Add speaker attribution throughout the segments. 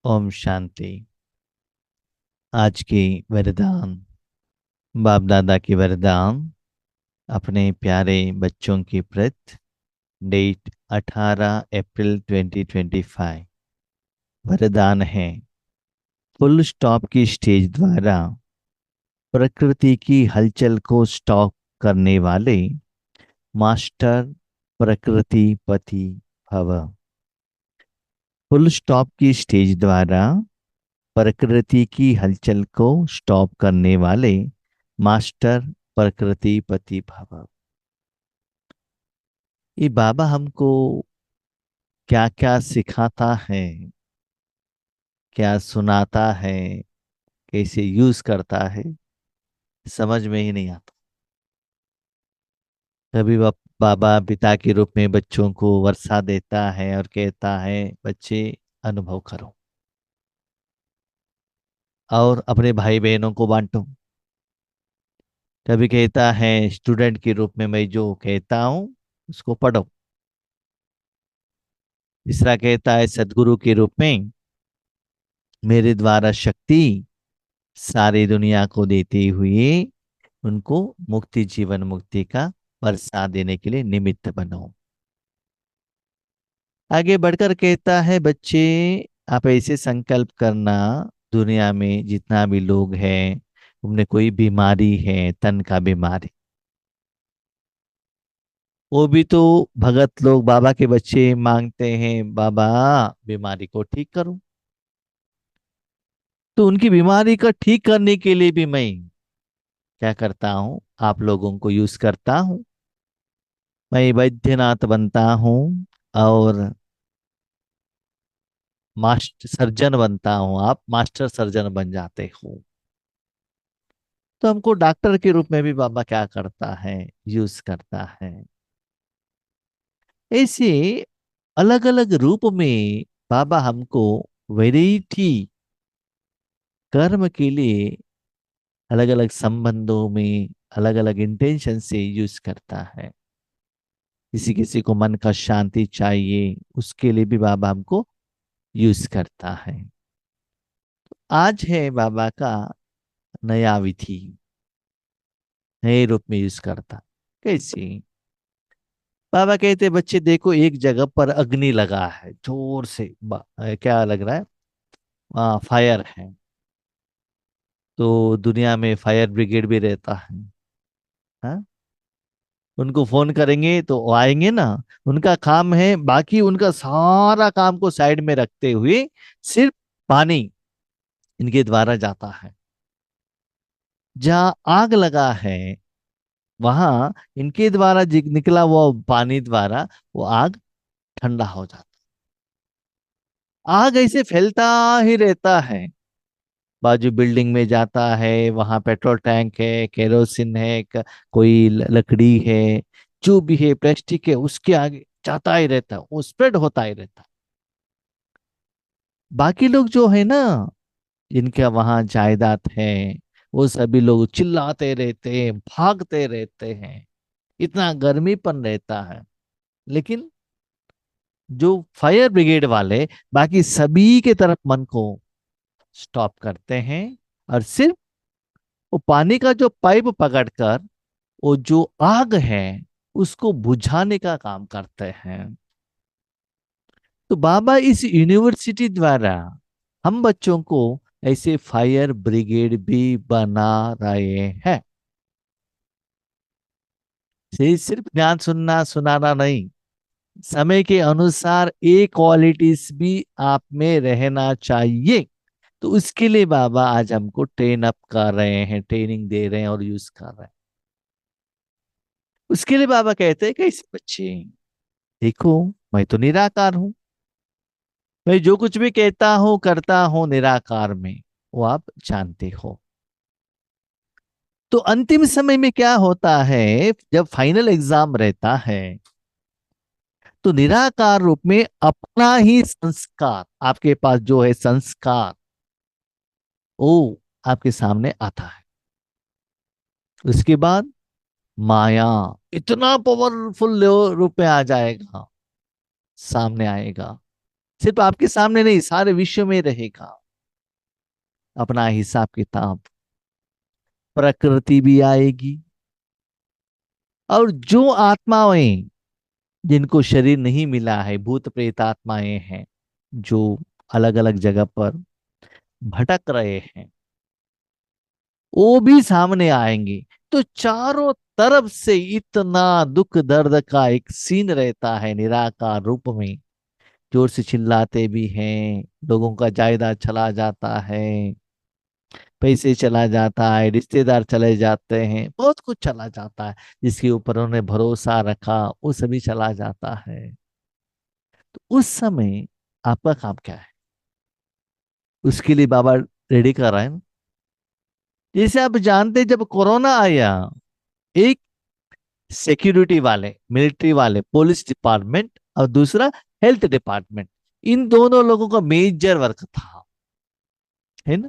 Speaker 1: ओम शांति। आज की वरदान, बाप दादा की वरदान अपने प्यारे बच्चों की प्रति। डेट 18 अप्रैल 2025। वरदान है, फुल स्टॉप की स्टेज द्वारा प्रकृति की हलचल को स्टॉप करने वाले मास्टर प्रकृति पति भव। फुल स्टॉप की स्टेज द्वारा प्रकृति की हलचल को स्टॉप करने वाले मास्टर प्रकृति पति भव। ये बाबा हमको क्या क्या सिखाता है, क्या सुनाता है, कैसे यूज करता है, समझ में ही नहीं आता। कभी बाबा पिता के रूप में बच्चों को वर्षा देता है और कहता है बच्चे अनुभव करो, और अपने भाई बहनों को बांटो। कभी कहता है स्टूडेंट के रूप में मैं जो कहता हूँ उसको पढ़ो। तीसरा कहता है सदगुरु के रूप में मेरे द्वारा शक्ति सारी दुनिया को देते हुए उनको मुक्ति, जीवन मुक्ति का प्रसाद देने के लिए निमित्त बनो। आगे बढ़कर कहता है बच्चे आप ऐसे संकल्प करना, दुनिया में जितना भी लोग हैं उनमें कोई बीमारी है, तन का बीमारी, वो भी तो भगत लोग बाबा के बच्चे मांगते हैं बाबा बीमारी को ठीक करो। तो उनकी बीमारी का ठीक करने के लिए भी मैं क्या करता हूँ, आप लोगों को यूज करता हूँ। मैं वैद्यनाथ बनता हूँ और मास्टर सर्जन बनता हूँ, आप मास्टर सर्जन बन जाते हो। तो हमको डॉक्टर के रूप में भी बाबा क्या करता है, यूज करता है। ऐसे अलग अलग रूप में बाबा हमको वैरायटी कर्म के लिए अलग अलग संबंधों में अलग अलग इंटेंशन से यूज करता है। किसी किसी को मन का शांति चाहिए, उसके लिए भी बाबा हमको यूज करता है। आज है बाबा का नया विधि, नए रूप में यूज करता। कैसे? बाबा कहते बच्चे देखो एक जगह पर अग्नि लगा है जोर से, क्या लग रहा है, फायर है। तो दुनिया में फायर ब्रिगेड भी रहता है। हाँ, उनको फोन करेंगे तो वो आएंगे ना। उनका काम है, बाकी उनका सारा काम को साइड में रखते हुए सिर्फ पानी इनके द्वारा जाता है। जहाँ आग लगा है वहां इनके द्वारा निकला वो पानी द्वारा वो आग ठंडा हो जाता। आग ऐसे फैलता ही रहता है, बाजू बिल्डिंग में जाता है, वहां पेट्रोल टैंक है, केरोसिन है, कोई लकड़ी है, जो भी है प्लास्टिक है, उसके आगे जाता ही रहता है, वो स्प्रेड होता ही रहता है। बाकी लोग जो है ना, जिनका वहां जायदाद है, वो सभी लोग चिल्लाते रहते हैं, भागते रहते हैं, इतना गर्मीपन रहता है। लेकिन जो फायर ब्रिगेड वाले बाकी सभी के तरफ मन को स्टॉप करते हैं और सिर्फ वो पानी का जो पाइप पकड़कर वो जो आग है उसको बुझाने का काम करते हैं। तो बाबा इस यूनिवर्सिटी द्वारा हम बच्चों को ऐसे फायर ब्रिगेड भी बना रहे हैं। सिर्फ ज्ञान सुनना सुनाना नहीं, समय के अनुसार ये क्वालिटीज भी आप में रहना चाहिए। तो उसके लिए बाबा आज हमको ट्रेन अप कर रहे हैं, ट्रेनिंग दे रहे हैं और यूज कर रहे हैं। उसके लिए बाबा कहते हैं कैसे बच्चे देखो, मैं तो निराकार हूं, मैं जो कुछ भी कहता हूं करता हूं निराकार में, वो आप जानते हो। तो अंतिम समय में क्या होता है, जब फाइनल एग्जाम रहता है तो निराकार रूप में अपना ही संस्कार, आपके पास जो है संस्कार, वो आपके सामने आता है। उसके बाद माया इतना पावरफुल रूप में आ जाएगा, सामने आएगा। सिर्फ आपके सामने नहीं, सारे विश्व में रहेगा। अपना हिसाब किताब, प्रकृति भी आएगी। और जो आत्माएं जिनको शरीर नहीं मिला है, भूत प्रेत आत्माएं हैं जो अलग अलग जगह पर भटक रहे हैं, वो भी सामने आएंगे। तो चारों तरफ से इतना दुख दर्द का एक सीन रहता है निराकार रूप में। जोर से चिल्लाते भी हैं, लोगों का जायदाद चला जाता है, पैसे चला जाता है, रिश्तेदार चले जाते हैं, बहुत कुछ चला जाता है। जिसके ऊपर उन्होंने भरोसा रखा वो सभी चला जाता है। तो उस समय आपका काम क्या है? उसके लिए बाबा रेडी कर रहा है ना। जैसे आप जानते हैं, जब कोरोना आया, एक सिक्योरिटी वाले, मिलिट्री वाले, पुलिस डिपार्टमेंट, और दूसरा हेल्थ डिपार्टमेंट, इन दोनों लोगों का मेजर वर्क था, है ना।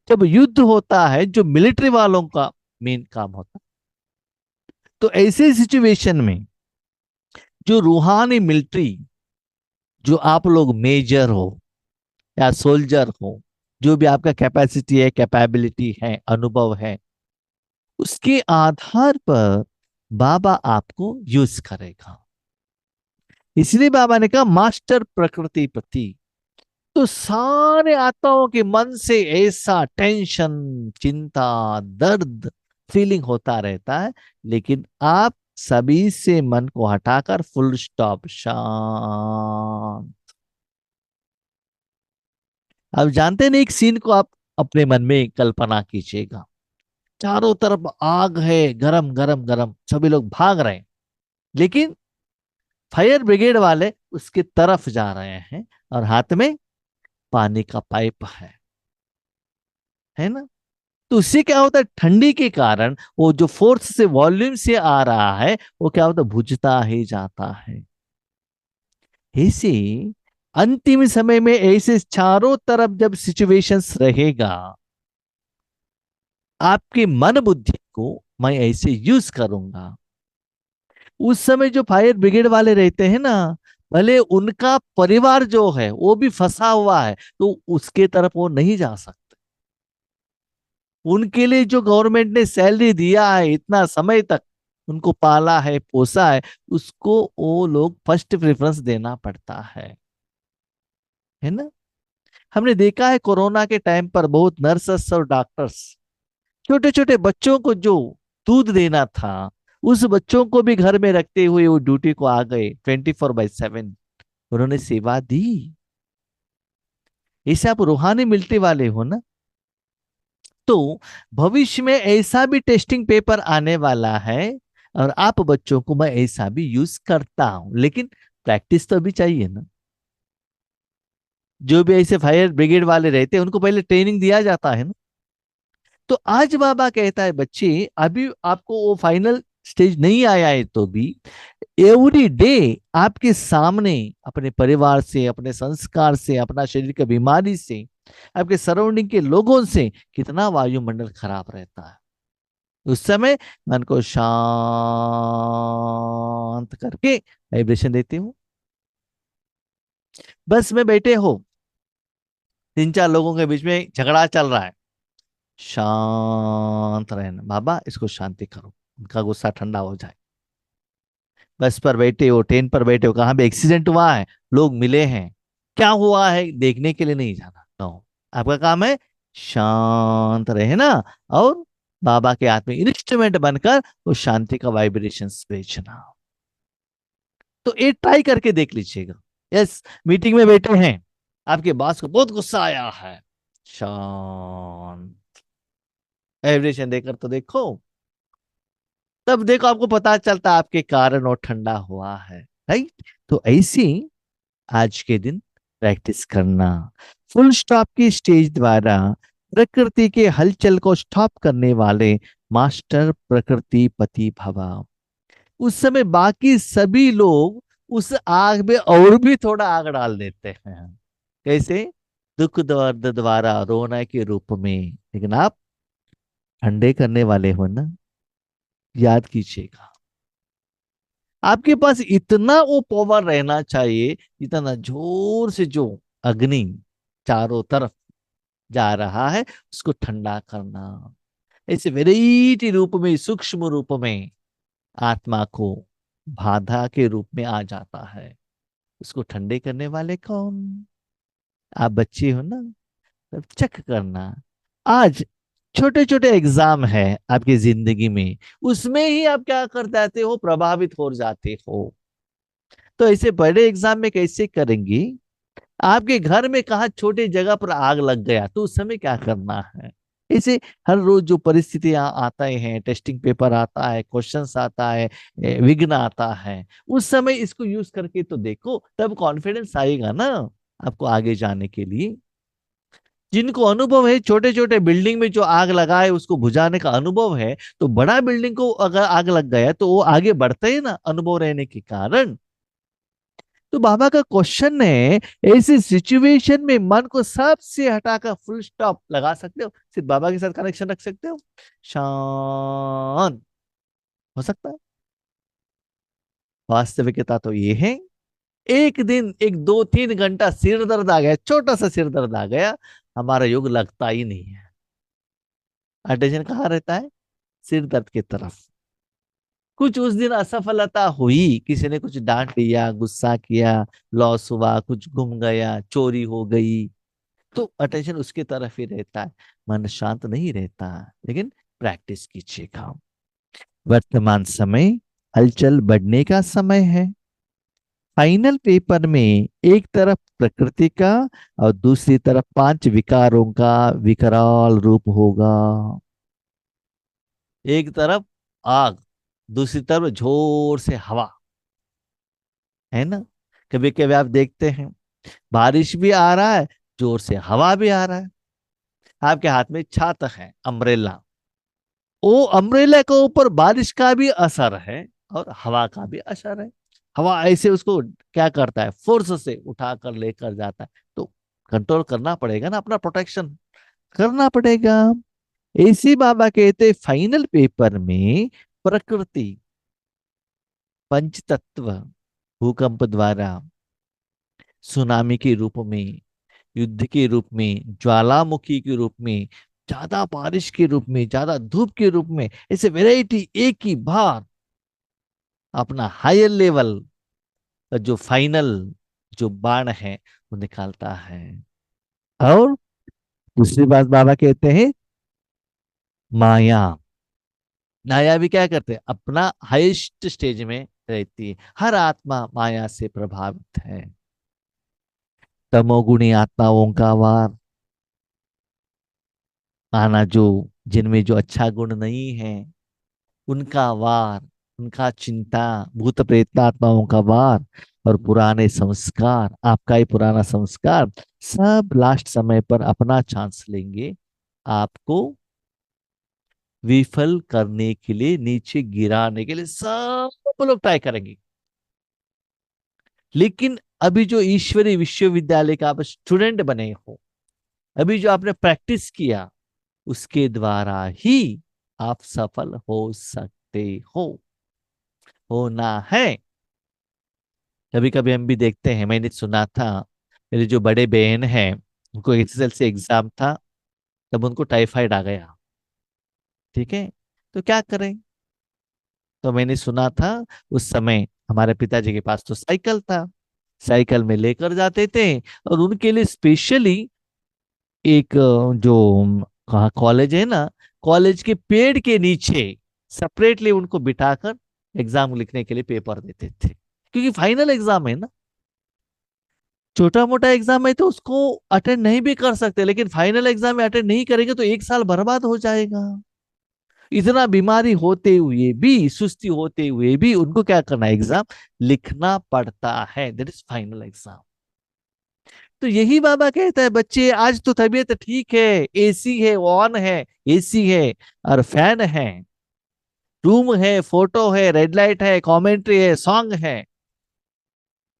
Speaker 1: जब युद्ध होता है, जो मिलिट्री वालों का मेन काम होता है। तो ऐसे सिचुएशन में जो रूहानी मिलिट्री, जो आप लोग मेजर हो या सोल्जर हो, जो भी आपका कैपेसिटी है, कैपेबिलिटी है, अनुभव है, उसके आधार पर बाबा आपको यूज करेगा। इसलिए बाबा ने कहा मास्टर प्रकृति प्रति। तो सारे आत्माओं के मन से ऐसा टेंशन, चिंता, दर्द, फीलिंग होता रहता है, लेकिन आप सभी से मन को हटाकर फुल स्टॉप, शांत। अब जानते नहीं, एक सीन को आप अपने मन में कल्पना कीजिएगा। चारों तरफ आग है, गरम गरम गरम, सभी लोग भाग रहे हैं, लेकिन फायर ब्रिगेड वाले उसके तरफ जा रहे हैं, और हाथ में पानी का पाइप है ना। तो उससे क्या होता है, ठंडी के कारण वो जो फोर्स से, वॉल्यूम से आ रहा है, वो क्या होता है, बुझता ही जाता है। ऐसे अंतिम समय में ऐसे चारों तरफ जब सिचुएशंस रहेगा, आपके मन बुद्धि को मैं ऐसे यूज करूंगा। उस समय जो फायर ब्रिगेड वाले रहते हैं ना, भले उनका परिवार जो है वो भी फंसा हुआ है, तो उसके तरफ वो नहीं जा सकते। उनके लिए जो गवर्नमेंट ने सैलरी दिया है इतना समय तक, उनको पाला है, पोसा है, उसको वो लोग फर्स्ट प्रेफरेंस देना पड़ता है ना। हमने देखा है कोरोना के टाइम पर बहुत नर्सेस और डॉक्टर्स छोटे छोटे बच्चों को जो दूध देना था, उस बच्चों को भी घर में रखते हुए वो ड्यूटी को आ गए, 24/7 उन्होंने सेवा दी। ऐसे आप रूहानी मिलिट्री वाले हो ना। तो भविष्य में ऐसा भी टेस्टिंग पेपर आने वाला है, और आप बच्चों को मैं ऐसा भी यूज करता हूं, लेकिन प्रैक्टिस तो अभी चाहिए ना। जो भी ऐसे फायर ब्रिगेड वाले रहते हैं उनको पहले ट्रेनिंग दिया जाता है ना। तो आज बाबा कहता है बच्चे, अभी आपको वो फाइनल स्टेज नहीं आया है, तो भी एवरी डे आपके सामने अपने परिवार से, अपने संस्कार से, अपना शरीर की बीमारी से, आपके सराउंडिंग के लोगों से कितना वायुमंडल खराब रहता है। उस समय मन को शांत करके वाइब्रेशन देती हूँ। बस में बैठे हो, तीन चार लोगों के बीच में झगड़ा चल रहा है, शांत रहना, बाबा इसको शांति करो, उनका गुस्सा ठंडा हो जाए। बस पर बैठे हो, ट्रेन पर बैठे हो, कहाँ भी एक्सीडेंट हुआ है, लोग मिले हैं, क्या हुआ है देखने के लिए नहीं जाना, नो। आपका काम है शांत रहना, और बाबा के हाथ में इंस्ट्रूमेंट बनकर उस शांति का वाइब्रेशन भेजना। तो ये ट्राई करके देख लीजिएगा। यस, मीटिंग में बैठे हैं, आपके बॉस को बहुत गुस्सा आया है, शांत वाइब्रेशन देकर तो देखो, तब देखो आपको पता चलता है आपके कारण और ठंडा हुआ है। राइट। तो ऐसी आज के दिन प्रैक्टिस करना, फुल स्टॉप की स्टेज द्वारा प्रकृति के हलचल को स्टॉप करने वाले मास्टर प्रकृति पति भवा। उस समय बाकी सभी लोग उस आग में और भी थोड़ा आग डाल देते हैं। कैसे? दुख दर्द द्वारा रोना के रूप में, लेकिन आप ठंडे करने वाले हो ना, याद कीजिएगा। आपके पास इतना वो पावर रहना चाहिए, जितना जोर से जो अग्नि चारों तरफ जा रहा है उसको ठंडा करना। ऐसे वेराइटी रूप में, सूक्ष्म रूप में आत्मा को बाधा के रूप में आ जाता है। उसको ठंडे करने वाले कौन? आप बच्चे हो ना, तब चेक करना। आज छोटे छोटे एग्जाम है आपकी जिंदगी में, उसमें ही आप क्या कर जाते हो, प्रभावित हो जाते हो। तो ऐसे बड़े एग्जाम में कैसे करेंगे? आपके घर में कहा छोटे जगह पर आग लग गया तो उस समय क्या करना है? इसे हर रोज जो परिस्थितियां आते हैं, टेस्टिंग पेपर आता है, क्वेश्चंस आता है, विघ्न आता है, उस समय इसको यूज करके तो देखो, तब कॉन्फिडेंस आएगा ना आपको आगे जाने के लिए। जिनको अनुभव है, छोटे छोटे बिल्डिंग में जो आग लगा है उसको बुझाने का अनुभव है, तो बड़ा बिल्डिंग को अगर आग लग गया तो वो आगे बढ़ते हैं ना, अनुभव रहने के कारण। तो बाबा का क्वेश्चन है, ऐसी सिचुएशन में मन को सबसे हटाकर फुल स्टॉप लगा सकते हो, सिर्फ बाबा के साथ कनेक्शन रख सकते हो, शांत हो सकता है? वास्तविकता तो ये है, एक दिन, एक 2-3 घंटा सिर दर्द आ गया, छोटा सा सिर दर्द आ गया, हमारा योग लगता ही नहीं है। अटेंशन कहाँ रहता है? सिर दर्द की तरफ। कुछ उस दिन असफलता हुई, किसी ने कुछ डांट दिया, गुस्सा किया, लॉस हुआ, कुछ गुम गया, चोरी हो गई, तो अटेंशन उसकी तरफ ही रहता है, मन शांत नहीं रहता। लेकिन प्रैक्टिस कीजिएगा। वर्तमान समय हलचल बढ़ने का समय है। फाइनल पेपर में एक तरफ प्रकृति का और दूसरी तरफ 5 विकारों का विकराल रूप होगा। एक तरफ आग, दूसरी तरफ जोर से हवा, है ना? कभी कभी आप देखते हैं बारिश भी आ रहा है, जोर से हवा भी आ रहा है, आपके हाथ में छाता है, अम्ब्रेला, वो अम्ब्रेला के ऊपर बारिश का भी असर है और हवा का भी असर है। हवा ऐसे उसको क्या करता है, फोर्स से उठा कर लेकर जाता है। तो कंट्रोल करना पड़ेगा ना, अपना प्रोटेक्शन करना पड़ेगा। ऐसी बाबा कहते फाइनल पेपर में प्रकृति, पंचतत्व, भूकंप द्वारा, सुनामी के रूप में, युद्ध के रूप में, ज्वालामुखी के रूप में, ज्यादा बारिश के रूप में, ज्यादा धूप के रूप में, ऐसे वैरायटी एक ही बार अपना हायर लेवल का जो फाइनल जो बाण है वो निकालता है। और दूसरी बात बाबा कहते हैं, माया, माया भी क्या करते हैं, अपना हाईएस्ट स्टेज में रहती है। हर आत्मा माया से प्रभावित है। तमोगुणी आत्माओं का वार, माना जो जिनमें जो अच्छा गुण नहीं है उनका वार, उनका चिंता, भूत प्रेत आत्माओं का वार, और पुराने संस्कार, आपका ही पुराना संस्कार, सब लास्ट समय पर अपना चांस लेंगे, आपको विफल करने के लिए, नीचे गिराने के लिए सब लोग ट्राई करेंगे। लेकिन अभी जो ईश्वरीय विश्वविद्यालय का आप स्टूडेंट बने हो, अभी जो आपने प्रैक्टिस किया, उसके द्वारा ही आप सफल हो सकते हो, होना है। कभी कभी हम भी देखते हैं, मैंने सुना था, मेरे जो बड़े बहन हैं उनको एसएसएलसी एग्जाम था, तब उनको टाइफाइड आ गया। ठीक है, तो क्या करें? तो मैंने सुना था, उस समय हमारे पिताजी के पास तो साइकिल था, साइकिल में लेकर जाते थे, और उनके लिए स्पेशली एक जो कहा कॉलेज है ना, कॉलेज के पेड़ के नीचे सेपरेटली उनको बिठाकर एग्जाम लिखने के लिए पेपर देते थे, क्योंकि फाइनल एग्जाम है ना। छोटा मोटा एग्जाम है तो उसको अटेंड नहीं भी कर सकते, लेकिन फाइनल एग्जाम में अटेंड नहीं करेंगे तो एक साल बर्बाद हो जाएगा। इतना बीमारी होते हुए भी, सुस्ती होते हुए भी उनको क्या करना है, एग्जाम लिखना पड़ता है। That is final exam. तो यही बाबा कहता है, बच्चे आज तो तबीयत ठीक है, एसी है, ऑन है, एसी है और फैन है, रूम है, फोटो है, रेड लाइट है, कमेंट्री है, सॉन्ग है,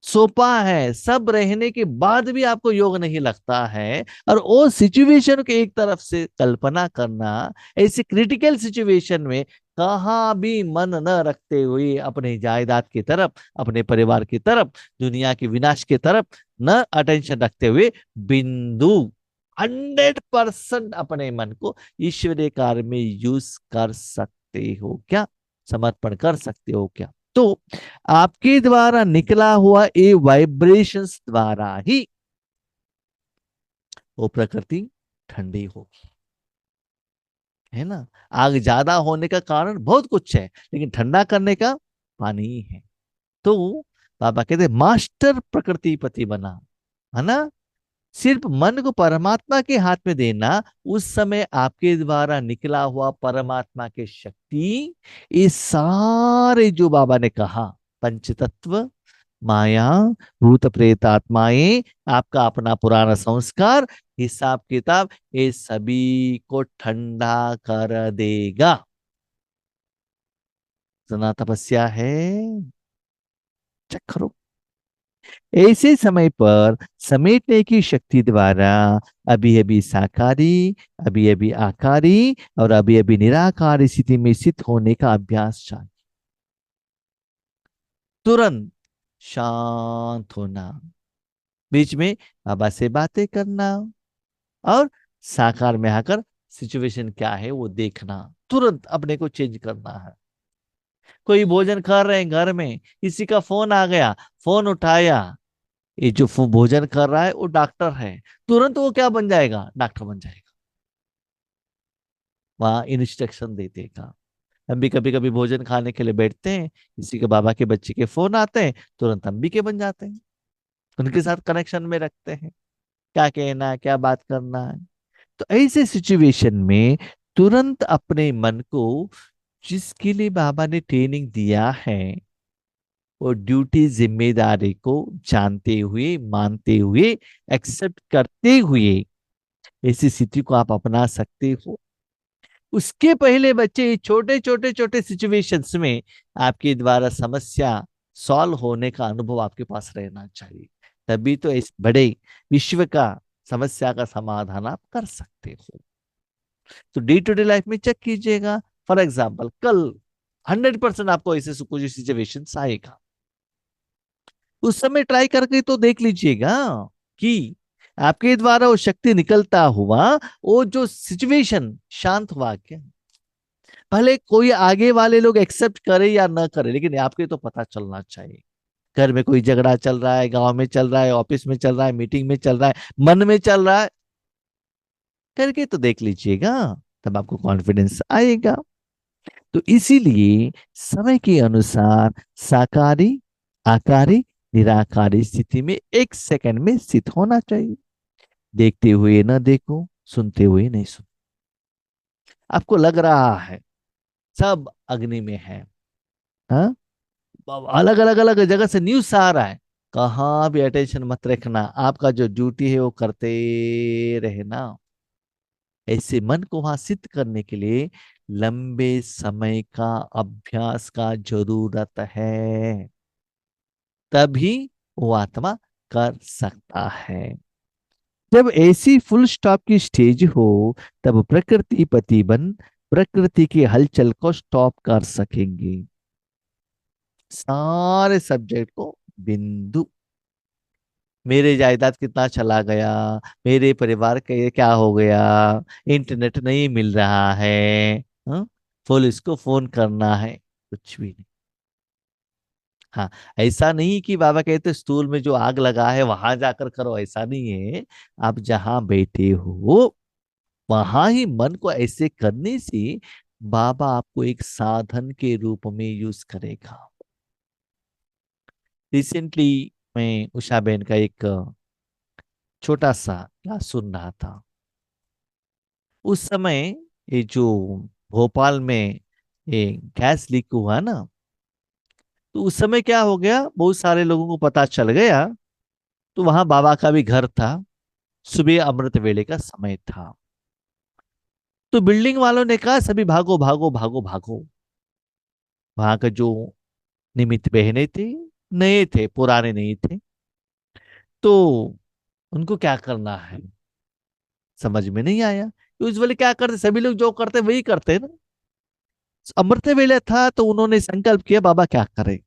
Speaker 1: सोपा है, सब रहने के बाद भी आपको योग नहीं लगता है, और वो सिचुएशन को एक तरफ से कल्पना करना, ऐसे क्रिटिकल सिचुएशन में कहाँ भी मन न रखते हुए अपने जायदाद की तरफ, अपने परिवार की तरफ, दुनिया के विनाश की तरफ न अटेंशन रखते हुए, बिंदु 100% अपने मन को ईश्वरीय कार्य में यूज कर सकते हो क्या, समर्पण कर सकते हो क्या। तो आपके द्वारा निकला हुआ ये वाइब्रेशंस द्वारा ही वो प्रकृति ठंडी होगी, है ना। आग ज्यादा होने का कारण बहुत कुछ है, लेकिन ठंडा करने का पानी ही है। तो बाबा कहते मास्टर प्रकृति पति बना, है ना। सिर्फ मन को परमात्मा के हाथ में देना, उस समय आपके द्वारा निकला हुआ परमात्मा के शक्ति, ये सारे जो बाबा ने कहा, पंचतत्व, माया, भूत प्रेत आत्माएं, आपका अपना पुराना संस्कार, हिसाब किताब, ये सभी को ठंडा कर देगा। इतना तपस्या है, चेक करो। ऐसे समय पर समेटने की शक्ति द्वारा अभी अभी साकारी, अभी अभी आकारी और अभी अभी निराकार स्थिति में स्थित होने का अभ्यास चाहिए। तुरंत शांत होना, बीच में बाबा से बातें करना, और साकार में आकर सिचुएशन क्या है वो देखना, तुरंत अपने को चेंज करना है। कोई भोजन कर रहे हैं घर में, किसी का फोन आ गया, फोन उठाया, ये जो भोजन कर रहा है वो डॉक्टर है, तुरंत वो क्या बन जाएगा, डॉक्टर बन जाएगा, वहां इंस्ट्रक्शन दे देगा। हम भी कभी कभी भोजन खाने के लिए बैठते हैं, किसी के बाबा के बच्चे के फोन आते हैं, तुरंत हम भी के बन जाते हैं, उनके साथ कनेक्शन में रखते हैं, क्या कहना है, क्या बात करना है। तो ऐसे सिचुएशन में तुरंत अपने मन को, जिसके लिए बाबा ने ट्रेनिंग दिया है, वो ड्यूटी जिम्मेदारी को जानते हुए, मानते हुए, एक्सेप्ट करते हुए ऐसी स्थिति को आप अपना सकते हो। उसके पहले बच्चे छोटे छोटे छोटे सिचुएशंस में आपके द्वारा समस्या सॉल्व होने का अनुभव आपके पास रहना चाहिए, तभी तो इस बड़े विश्व का समस्या का समाधान आप कर सकते हो। तो डे टू डे लाइफ में चेक कीजिएगा, फॉर एग्जाम्पल कल 100% आपको ऐसे कुछ सिचुएशन आएगा, उस समय ट्राई करके तो देख लीजिएगा कि आपके द्वारा वो शक्ति निकलता हुआ, वो जो सिचुएशन शांत हुआ क्या। भले कोई आगे वाले लोग एक्सेप्ट करे या ना करे, लेकिन आपके तो पता चलना चाहिए। घर में कोई झगड़ा चल रहा है, गांव में चल रहा है, ऑफिस में चल रहा है, मीटिंग में चल रहा है, मन में चल रहा है, करके तो देख लीजिएगा, तब आपको कॉन्फिडेंस आएगा। तो इसीलिए समय के अनुसार साकारी, आकारी, निराकारी स्थिति में एक सेकंड में स्थित होना चाहिए। देखते हुए न देखो, सुनते हुए नहीं सुनो। आपको लग रहा है सब अग्नि में है, हाँ, अलग अलग अलग जगह से न्यूज आ रहा है, कहाँ भी अटेंशन मत रखना, आपका जो ड्यूटी है वो करते रहना। ऐसे मन को वहां सिद्ध करने के लिए लंबे समय का अभ्यास का जरूरत है, तभी वो आत्मा कर सकता है। जब ऐसी फुल स्टॉप की स्टेज हो, तब प्रकृति पति बन प्रकृति की हलचल को स्टॉप कर सकेंगे। सारे सब्जेक्ट को बिंदु, मेरे जायदाद कितना चला गया, मेरे परिवार का ये क्या हो गया, इंटरनेट नहीं मिल रहा है, हाँ? पुलिस को फोन करना है, कुछ भी नहीं। हाँ, ऐसा नहीं कि बाबा कहते स्कूल में जो आग लगा है वहां जाकर करो, ऐसा नहीं है। आप जहां बैठे हो वहां ही मन को ऐसे करने से बाबा आपको एक साधन के रूप में यूज करेगा। रिसेंटली मैं उषा बहन का एक छोटा सा क्लास सुन रहा था। उस समय ये जो भोपाल में ये गैस लीक हुआ ना, तो उस समय क्या हो गया, बहुत सारे लोगों को पता चल गया। तो वहां बाबा का भी घर था, सुबह अमृत वेले का समय था। तो बिल्डिंग वालों ने कहा सभी भागो भागो भागो भागो। वहां का जो निमित्त बहने थी, नए थे, पुराने नहीं थे। तो उनको क्या करना है समझ में नहीं आया। यूजुअली क्या करते, सभी लोग जो करते वही करते हैं ना। अमृत वेले था तो उन्होंने संकल्प किया बाबा क्या करें।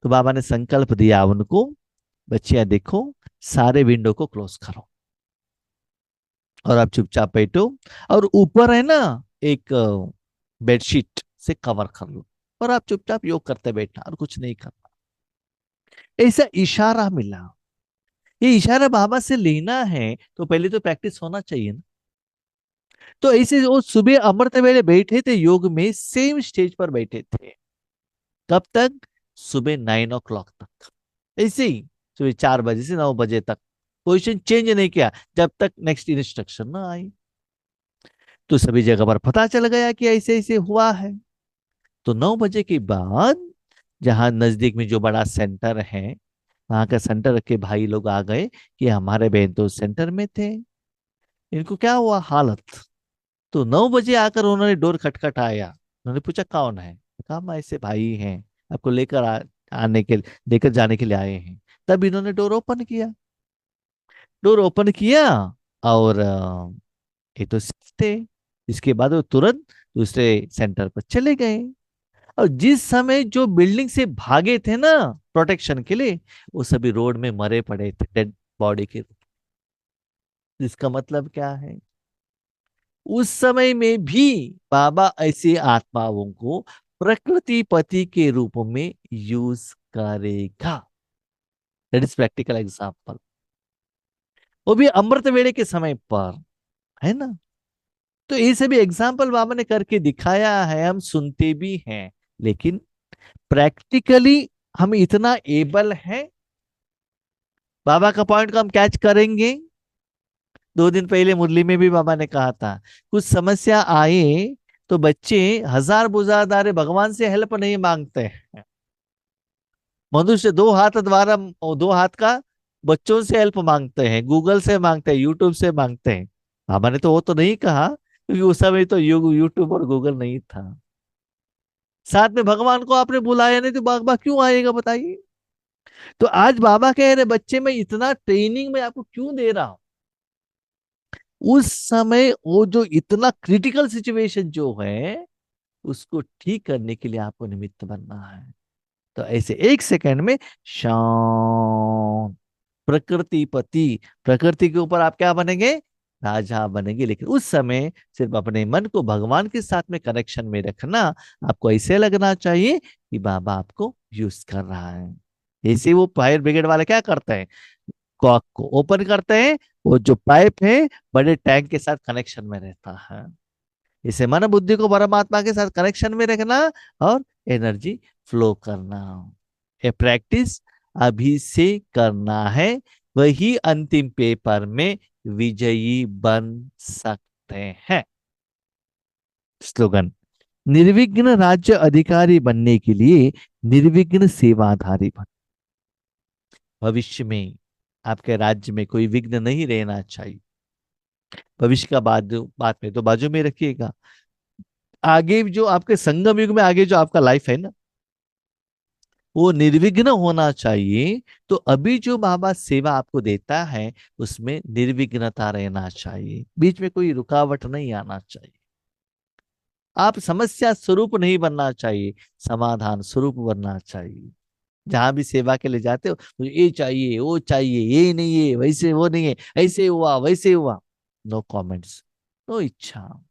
Speaker 1: तो बाबा ने संकल्प दिया उनको, बच्चियां देखो, सारे विंडो को क्लोज करो और आप चुपचाप बैठो, और ऊपर है ना एक बेडशीट से कवर कर लो, और आप चुपचाप योग करते बैठना और कुछ नहीं करना। ऐसा इशारा मिला। ये इशारा बाबा से लेना है तो पहले तो प्रैक्टिस होना चाहिए ना। तो ऐसे वो सुबह अमृत वेले बैठे थे योग में, सेम स्टेज पर बैठे थे। कब तक? सुबह 9 o'clock तक। ऐसे ही सुबह 4 बजे से 9 बजे तक पोजीशन चेंज नहीं किया जब तक नेक्स्ट इंस्ट्रक्शन ना आई। तो सभी जगह पर पता चल गया कि ऐसे ऐसे हुआ है। तो 9 बजे के बाद जहां नजदीक में जो बड़ा सेंटर है, वहां का सेंटर के भाई लोग आ गए कि हमारे बहन तो सेंटर में थे, इनको क्या हुआ हालत। तो 9 बजे आकर उन्होंने डोर खटखटाया। उन्होंने पूछा कौन है, कहा हम ऐसे भाई हैं, आपको आने के लेकर जाने के लिए आए हैं। तब इन्होंने डोर ओपन किया। डोर ओपन किया और ये तो सिर्फ थे। इसके बाद वो तुरंत दूसरे सेंटर पर चले गए। और जिस समय जो बिल्डिंग से भागे थे ना प्रोटेक्शन के लिए, वो सभी रोड में मरे पड़े थे डेड बॉडी के रूप में। इसका मतलब क्या है? उस समय में भी बाबा ऐसी आत्माओं को प्रकृति पति के रूप में यूज करेगा। दैट इज प्रैक्टिकल एग्जाम्पल, वो भी अमृत वेले के समय पर, है ना। तो ये सभी एग्जाम्पल बाबा ने करके दिखाया है, हम सुनते भी हैं, लेकिन प्रैक्टिकली हम इतना एबल हैं बाबा का पॉइंट को हम कैच करेंगे। 2 दिन पहले मुरली में भी बाबा ने कहा था, कुछ समस्या आए तो बच्चे हजार बुझारदारे भगवान से हेल्प नहीं मांगते हैं। मनुष्य 2 हाथ द्वारा, 2 हाथ का बच्चों से हेल्प मांगते हैं, गूगल से मांगते हैं, यूट्यूब से मांगते हैं। बाबा ने तो वो तो नहीं कहा, क्योंकि उस समय तो यूट्यूब और गूगल नहीं था। साथ में भगवान को आपने बुलाया नहीं तो बाबा क्यों आएगा बताइए। तो आज बाबा कह रहे बच्चे मैं इतना ट्रेनिंग में आपको क्यों दे रहा हूं। उस समय वो जो इतना क्रिटिकल सिचुएशन जो है उसको ठीक करने के लिए आपको निमित्त बनना है। तो ऐसे 1 सेकंड में शांत, प्रकृति पति, प्रकृति के ऊपर आप क्या बनेंगे? राजा बनेंगे। लेकिन उस समय सिर्फ अपने मन को भगवान के साथ में कनेक्शन में रखना। आपको ऐसे लगना चाहिए कि बाबा आपको यूज कर रहा है। ऐसे वो फायर ब्रिगेड वाले क्या करते हैं, कॉक को ओपन करते हैं, वो जो पाइप है बड़े टैंक के साथ कनेक्शन में रहता है। इसे मन बुद्धि को परमात्मा के साथ कनेक्शन में रखना और एनर्जी फ्लो करना, ये प्रैक्टिस अभी से करना है। वही अंतिम पेपर में विजयी बन सकते हैं। स्लोगन, निर्विघ्न राज्य अधिकारी बनने के लिए निर्विघ्न सेवाधारी बन। भविष्य में आपके राज्य में कोई विघ्न नहीं रहना चाहिए। भविष्य का बात में तो बाजू में रखिएगा। आगे जो आपके संगम युग में आगे जो आपका लाइफ है ना, वो निर्विघ्न होना चाहिए। तो अभी जो बाबा सेवा आपको देता है उसमें निर्विघ्नता रहना चाहिए, बीच में कोई रुकावट नहीं आना चाहिए। आप समस्या स्वरूप नहीं बनना चाहिए, समाधान स्वरूप बनना चाहिए। जहां भी सेवा के लिए जाते हो, मुझे ये चाहिए वो चाहिए, ये नहीं है वैसे वो नहीं है, ऐसे हुआ वैसे हुआ, नो कमेंट्स, नो इच्छा।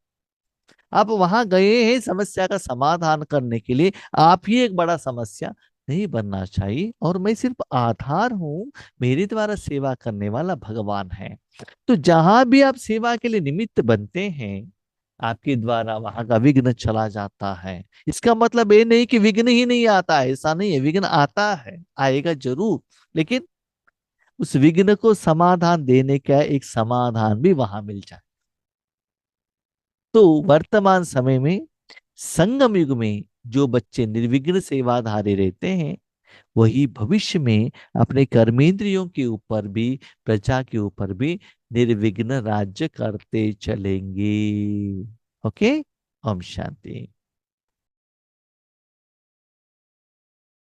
Speaker 1: आप वहां गए हैं समस्या का समाधान करने के लिए, आप ही एक बड़ा समस्या नहीं बनना चाहिए। और मैं सिर्फ आधार हूं, मेरे द्वारा सेवा करने वाला भगवान है। तो जहां भी आप सेवा के लिए निमित्त बनते हैं, आपके द्वारा वहां का विघ्न चला जाता है। इसका मतलब ये नहीं कि विघ्न ही नहीं आता है, ऐसा नहीं है, विघ्न आता है, आएगा जरूर। लेकिन उस विघ्न को समाधान देने का एक समाधान भी वहां मिल जाए। तो वर्तमान समय में संगम युग में जो बच्चे निर्विघ्न सेवाधारी रहते हैं, वही भविष्य में अपने कर्मेंद्रियों के ऊपर भी, प्रजा के ऊपर भी निर्विघ्न राज्य करते चलेंगे। ओके। ओम शांति।